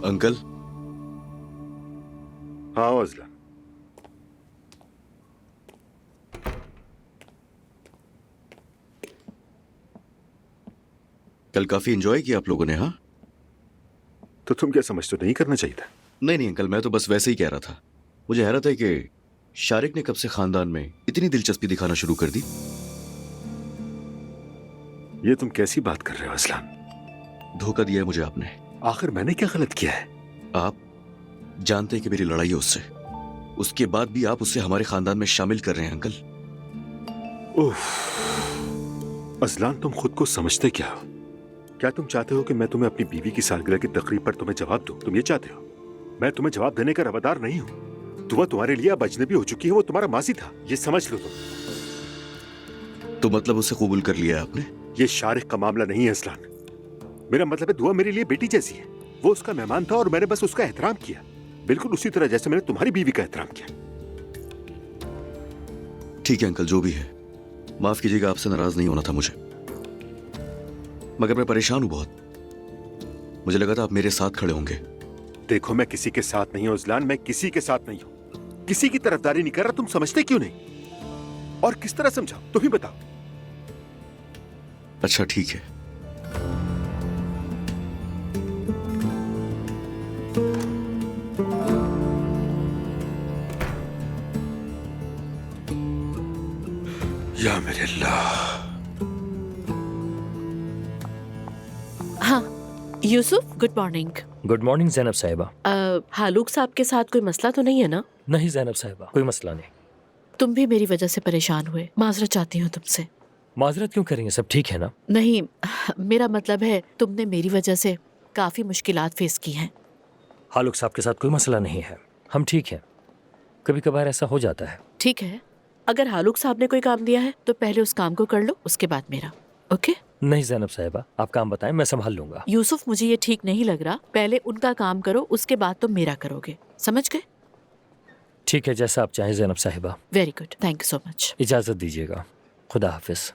Uncle हाँ Azlan, कल काफी एंजॉय किया आप लोगों ने। हाँ तो तुम क्या समझते हो नहीं करना चाहिए था? नहीं नहीं अंकल, मैं तो बस वैसे ही कह रहा था। मुझे हैरत है कि शारिक ने कब से खानदान में इतनी दिलचस्पी दिखाना शुरू कर दी। ये तुम कैसी बात कर रहे हो अजलान? धोखा दिया है मुझे आपने। आखिर मैंने क्या गलत किया है? आप जानते हैं कि मेरी लड़ाई है उससे, उसके बाद भी आप उसे हमारे खानदान में शामिल कर रहे हैं अंकल। उफ, अजलान तुम खुद को समझते क्या हो? क्या तुम चाहते हो कि मैं तुम्हें अपनी बीवी की सालगिरह की तकरीब पर तुम्हें जवाब दूं? तुम ये चाहते हो? मैं तुम्हें जवाब देने का रवादार नहीं हूं। तुम्हारे लिए अब अजनबी हो चुकी है, वो तुम्हारा माजी था, ये समझ लो तुम। तो मतलब उसे कबूल कर लिया आपने? ये शारिक का मामला नहीं है अजलान। मेरा मतलब है दुआ मेरे लिए बेटी जैसी है। वो उसका मेहमान था और मैंने बस उसका एहतराम किया, बिल्कुल उसी तरह जैसे मैंने तुम्हारी बीवी का एहतराम किया। ठीक है अंकल, जो भी है माफ कीजिएगा, आपसे नाराज नहीं होना था मुझे, मगर मैं परेशान हूं बहुत। मुझे लगा था आप मेरे साथ खड़े होंगे। देखो मैं किसी के साथ नहीं हूं अजलान, मैं किसी के साथ नहीं हूं, किसी की तरफदारी नहीं कर रहा। तुम समझते क्यों नहीं? और किस तरह समझाओ, तुम ही बताओ। अच्छा ठीक है, या मेरे अल्लाह। हाँ Yusuf, good morning. Good morning Zainab साहिबा। हालूक साहब के साथ कोई मसला तो नहीं है ना? नहीं जैनब साहिबा, कोई मसला नहीं। तुम भी मेरी वजह से परेशान हुए, माजरत चाहती हूँ तुमसे। माजरत क्यों करेंगे, सब ठीक है ना? नहीं, मेरा मतलब है तुमने मेरी वजह से काफी मुश्किलात फेस की हैं। हालुक साहब के साथ कोई मसला नहीं है, हम ठीक हैं। कभी कभार ऐसा हो जाता है। ठीक है, अगर हालूक साहब ने कोई काम दिया है तो पहले उस काम को कर लो, उसके बाद मेरा। ओके? नहीं जैनब साहिबा, आप काम बताएं, मैं संभाल लूंगा। यूसुफ, मुझे ये ठीक नहीं लग रहा। पहले उनका काम करो, उसके बाद तुम मेरा करोगे, समझ गए? ठीक है, जैसा आप चाहें जैनब साहिबा। Very good, thank you so much. इजाजत दीजिएगा, खुदा हाफिज।